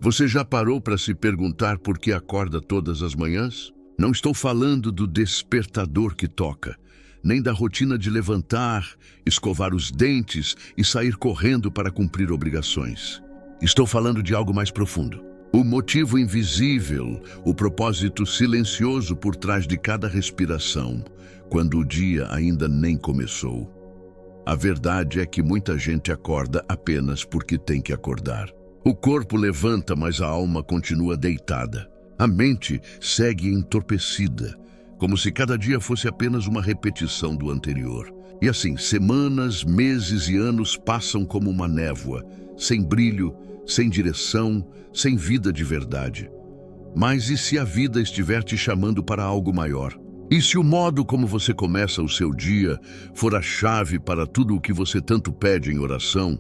Você já parou para se perguntar por que acorda todas as manhãs? Não estou falando do despertador que toca, nem da rotina de levantar, escovar os dentes e sair correndo para cumprir obrigações. Estou falando de algo mais profundo. O motivo invisível, o propósito silencioso por trás de cada respiração, quando o dia ainda nem começou. A verdade é que muita gente acorda apenas porque tem que acordar. O corpo levanta, mas a alma continua deitada. A mente segue entorpecida, como se cada dia fosse apenas uma repetição do anterior. E assim, semanas, meses e anos passam como uma névoa, sem brilho, sem direção, sem vida de verdade. Mas e se a vida estiver te chamando para algo maior? E se o modo como você começa o seu dia for a chave para tudo o que você tanto pede em oração?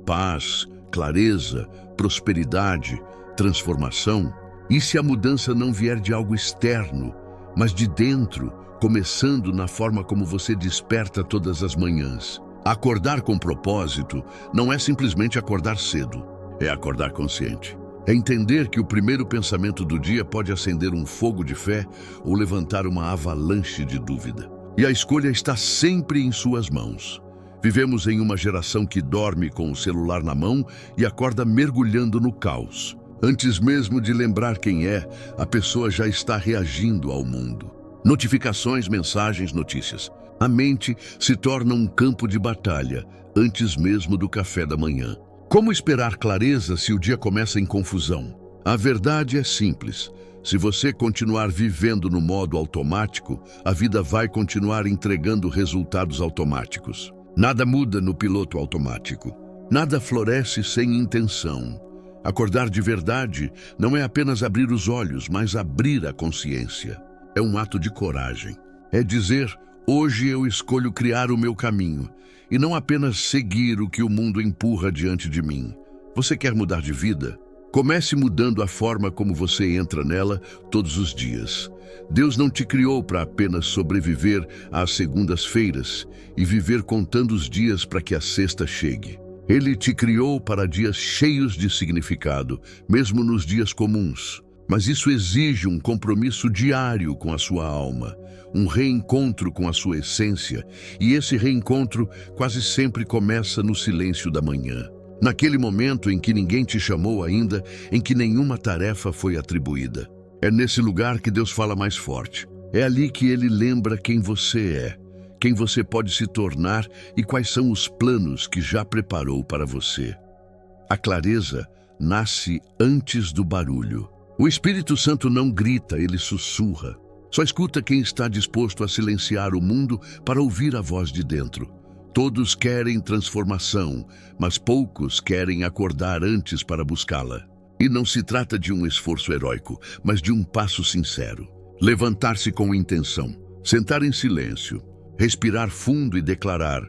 Paz, clareza, prosperidade, transformação? E se a mudança não vier de algo externo, mas de dentro, começando na forma como você desperta todas as manhãs? Acordar com propósito não é simplesmente acordar cedo, é acordar consciente. É entender que o primeiro pensamento do dia pode acender um fogo de fé ou levantar uma avalanche de dúvida. E a escolha está sempre em suas mãos. Vivemos em uma geração que dorme com o celular na mão e acorda mergulhando no caos. Antes mesmo de lembrar quem é, a pessoa já está reagindo ao mundo. Notificações, mensagens, notícias. A mente se torna um campo de batalha antes mesmo do café da manhã. Como esperar clareza se o dia começa em confusão? A verdade é simples. Se você continuar vivendo no modo automático, a vida vai continuar entregando resultados automáticos. Nada muda no piloto automático. Nada floresce sem intenção. Acordar de verdade não é apenas abrir os olhos, mas abrir a consciência. É um ato de coragem. É dizer, hoje eu escolho criar o meu caminho, e não apenas seguir o que o mundo empurra diante de mim. Você quer mudar de vida? Comece mudando a forma como você entra nela todos os dias. Deus não te criou para apenas sobreviver às segundas-feiras e viver contando os dias para que a sexta chegue. Ele te criou para dias cheios de significado, mesmo nos dias comuns. Mas isso exige um compromisso diário com a sua alma, um reencontro com a sua essência, e esse reencontro quase sempre começa no silêncio da manhã. Naquele momento em que ninguém te chamou ainda, em que nenhuma tarefa foi atribuída. É nesse lugar que Deus fala mais forte. É ali que Ele lembra quem você é, quem você pode se tornar e quais são os planos que já preparou para você. A clareza nasce antes do barulho. O Espírito Santo não grita, ele sussurra. Só escuta quem está disposto a silenciar o mundo para ouvir a voz de dentro. Todos querem transformação, mas poucos querem acordar antes para buscá-la. E não se trata de um esforço heróico, mas de um passo sincero. Levantar-se com intenção, sentar em silêncio, respirar fundo e declarar: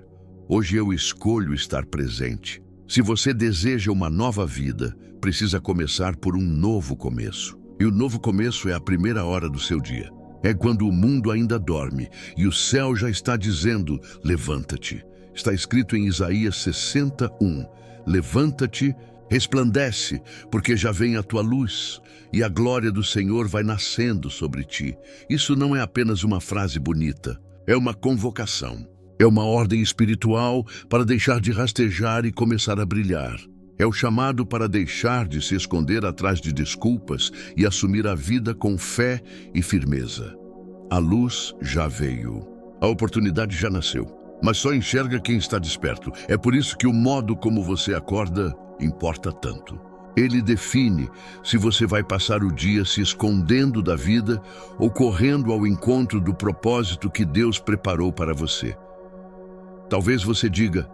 hoje eu escolho estar presente. Se você deseja uma nova vida, precisa começar por um novo começo. E o novo começo é a primeira hora do seu dia. É quando o mundo ainda dorme e o céu já está dizendo: levanta-te. Está escrito em Isaías 61, levanta-te, resplandece, porque já vem a tua luz, e a glória do Senhor vai nascendo sobre ti. Isso não é apenas uma frase bonita, é uma convocação. É uma ordem espiritual para deixar de rastejar e começar a brilhar. É o chamado para deixar de se esconder atrás de desculpas e assumir a vida com fé e firmeza. A luz já veio. A oportunidade já nasceu. Mas só enxerga quem está desperto. É por isso que o modo como você acorda importa tanto. Ele define se você vai passar o dia se escondendo da vida ou correndo ao encontro do propósito que Deus preparou para você. Talvez você diga: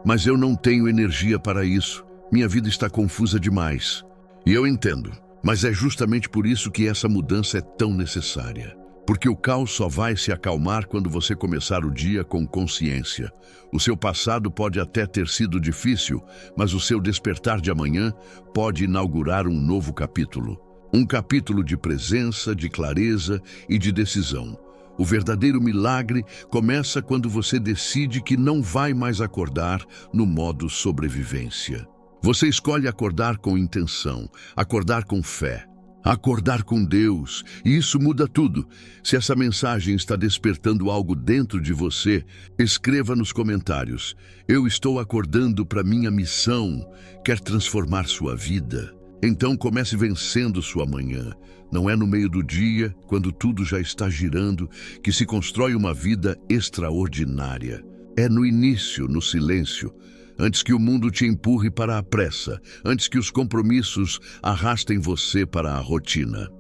mas eu não tenho energia para isso. Minha vida está confusa demais. E eu entendo, mas é justamente por isso que essa mudança é tão necessária. Porque o caos só vai se acalmar quando você começar o dia com consciência. O seu passado pode até ter sido difícil, mas o seu despertar de amanhã pode inaugurar um novo capítulo. Um capítulo de presença, de clareza e de decisão. O verdadeiro milagre começa quando você decide que não vai mais acordar no modo sobrevivência. Você escolhe acordar com intenção, acordar com fé, acordar com Deus, e isso muda tudo. Se essa mensagem está despertando algo dentro de você, escreva nos comentários: eu estou acordando para minha missão. Quer transformar sua vida? Então comece vencendo sua manhã. Não é no meio do dia, quando tudo já está girando, que se constrói uma vida extraordinária. É no início, no silêncio, antes que o mundo te empurre para a pressa, antes que os compromissos arrastem você para a rotina.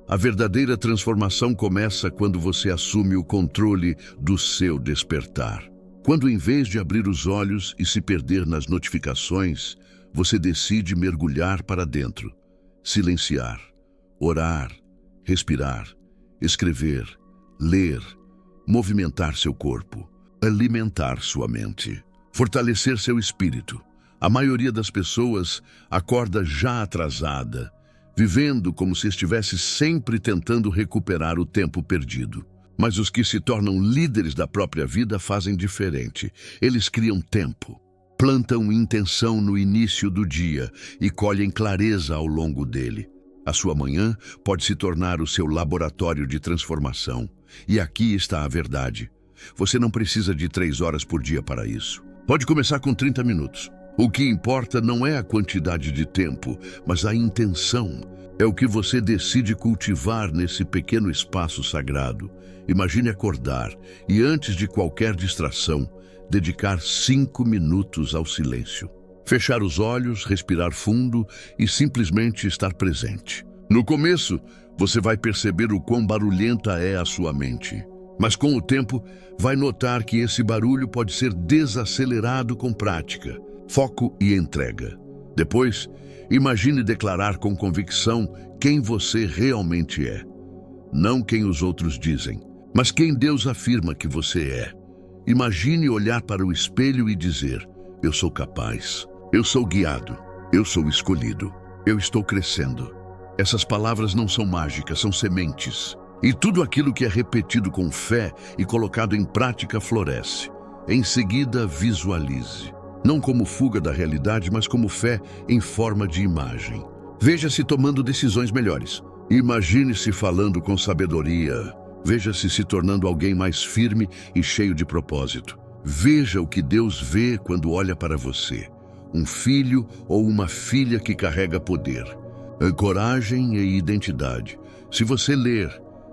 A verdadeira transformação começa quando você assume o controle do seu despertar. Quando, em vez de abrir os olhos e se perder nas notificações, você decide mergulhar para dentro, silenciar, orar, respirar, escrever, ler, movimentar seu corpo, alimentar sua mente, fortalecer seu espírito. A maioria das pessoas acorda já atrasada, vivendo como se estivesse sempre tentando recuperar o tempo perdido. Mas os que se tornam líderes da própria vida fazem diferente. Eles criam tempo, plantam intenção no início do dia e colhem clareza ao longo dele. A sua manhã pode se tornar o seu laboratório de transformação. E aqui está a verdade. Você não precisa de 3 horas por dia para isso. Pode começar com 30 minutos. O que importa não é a quantidade de tempo, mas a intenção. É o que você decide cultivar nesse pequeno espaço sagrado. Imagine acordar e, antes de qualquer distração, dedicar 5 minutos ao silêncio. Fechar os olhos, respirar fundo e simplesmente estar presente. No começo, você vai perceber o quão barulhenta é a sua mente. Mas com o tempo, vai notar que esse barulho pode ser desacelerado com prática, foco e entrega. Depois, imagine declarar com convicção quem você realmente é. Não quem os outros dizem, mas quem Deus afirma que você é. Imagine olhar para o espelho e dizer: eu sou capaz, eu sou guiado, eu sou escolhido, eu estou crescendo. Essas palavras não são mágicas, são sementes. E tudo aquilo que é repetido com fé e colocado em prática floresce. Em seguida, visualize. Não como fuga da realidade, mas como fé em forma de imagem. Veja-se tomando decisões melhores. Imagine-se falando com sabedoria. Veja-se se tornando alguém mais firme e cheio de propósito. Veja o que Deus vê quando olha para você. Um filho ou uma filha que carrega poder, coragem e identidade. Se você ler,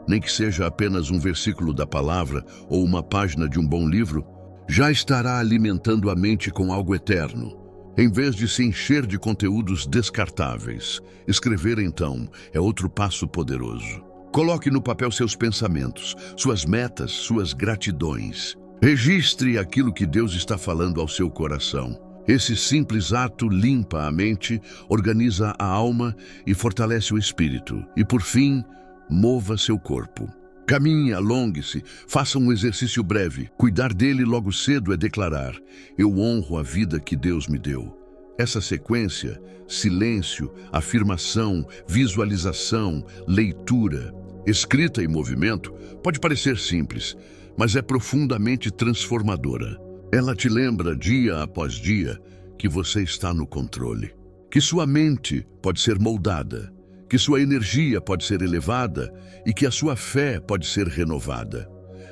nem que seja apenas um versículo da palavra ou uma página de um bom livro, já estará alimentando a mente com algo eterno, em vez de se encher de conteúdos descartáveis. Escrever, então, é outro passo poderoso. Coloque no papel seus pensamentos, suas metas, suas gratidões. Registre aquilo que Deus está falando ao seu coração. Esse simples ato limpa a mente, organiza a alma e fortalece o espírito. E, por fim, mova seu corpo. Caminhe, alongue-se, faça um exercício breve. Cuidar dele logo cedo é declarar: eu honro a vida que Deus me deu. Essa sequência, silêncio, afirmação, visualização, leitura, escrita e movimento, pode parecer simples, mas é profundamente transformadora. Ela te lembra, dia após dia, que você está no controle, que sua mente pode ser moldada, que sua energia pode ser elevada e que a sua fé pode ser renovada.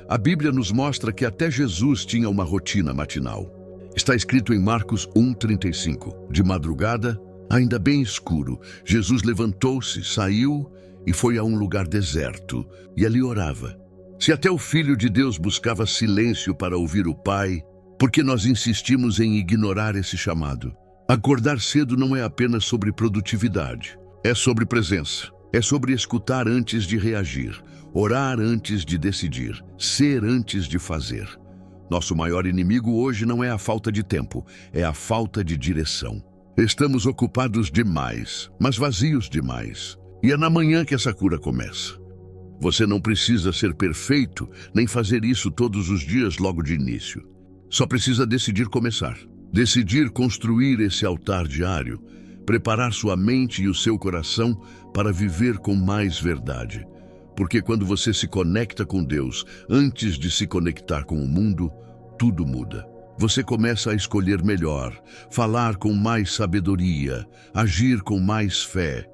A Bíblia nos mostra que até Jesus tinha uma rotina matinal. Está escrito em Marcos 1:35. De madrugada, ainda bem escuro, Jesus levantou-se, saiu e foi a um lugar deserto, e ali orava. Se até o Filho de Deus buscava silêncio para ouvir o Pai, por que nós insistimos em ignorar esse chamado? Acordar cedo não é apenas sobre produtividade. É sobre presença. É sobre escutar antes de reagir, orar antes de decidir, ser antes de fazer. Nosso maior inimigo hoje não é a falta de tempo, é a falta de direção. Estamos ocupados demais, mas vazios demais. E é na manhã que essa cura começa. Você não precisa ser perfeito, nem fazer isso todos os dias logo de início. Só precisa decidir começar. Decidir construir esse altar diário, preparar sua mente e o seu coração para viver com mais verdade. Porque quando você se conecta com Deus, antes de se conectar com o mundo, tudo muda. você começa a escolher melhor, falar com mais sabedoria, agir com mais fé.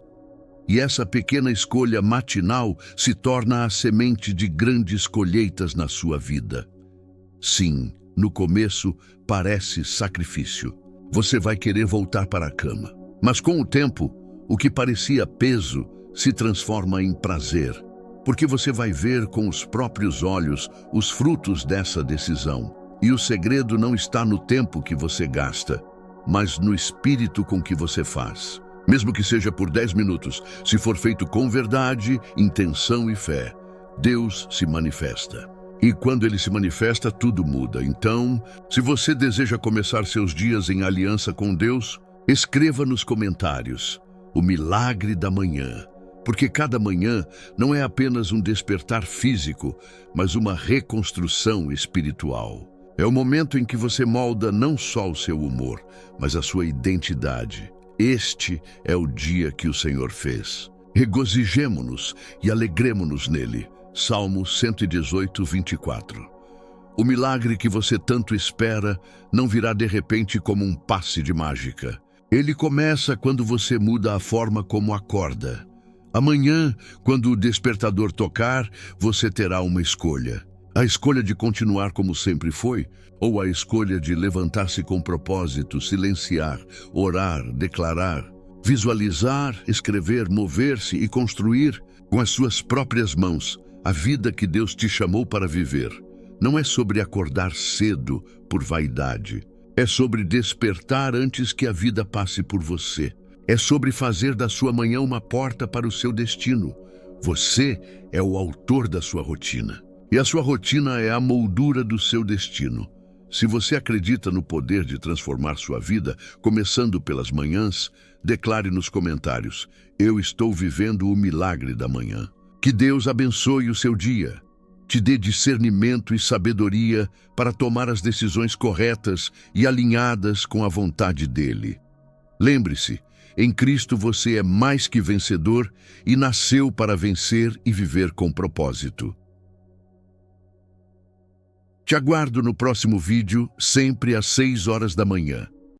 E essa pequena escolha matinal se torna a semente de grandes colheitas na sua vida. Sim, no começo parece sacrifício. Você vai querer voltar para a cama. Mas com o tempo, o que parecia peso se transforma em prazer, porque você vai ver com os próprios olhos os frutos dessa decisão. E o segredo não está no tempo que você gasta, mas no espírito com que você faz. Mesmo que seja por 10 minutos, se for feito com verdade, intenção e fé, Deus se manifesta. E quando Ele se manifesta, tudo muda. Então, se você deseja começar seus dias em aliança com Deus, escreva nos comentários o milagre da manhã. Porque cada manhã não é apenas um despertar físico, mas uma reconstrução espiritual. É o momento em que você molda não só o seu humor, mas a sua identidade. Este é o dia que o Senhor fez. Regozijemo-nos e alegremo-nos nele. Salmo 118, 24. O milagre que você tanto espera não virá de repente como um passe de mágica. Ele começa quando você muda a forma como acorda. Amanhã, quando o despertador tocar, você terá uma escolha. A escolha de continuar como sempre foi, ou a escolha de levantar-se com propósito, silenciar, orar, declarar, visualizar, escrever, mover-se e construir com as suas próprias mãos a vida que Deus te chamou para viver. Não é sobre acordar cedo por vaidade. É sobre despertar antes que a vida passe por você. É sobre fazer da sua manhã uma porta para o seu destino. Você é o autor da sua rotina. E a sua rotina é a moldura do seu destino. Se você acredita no poder de transformar sua vida, começando pelas manhãs, declare nos comentários: eu estou vivendo o milagre da manhã. Que Deus abençoe o seu dia. Te dê discernimento e sabedoria para tomar as decisões corretas e alinhadas com a vontade dele. Lembre-se, em Cristo você é mais que vencedor e nasceu para vencer e viver com propósito. Te aguardo no próximo vídeo, sempre às 6 horas da manhã.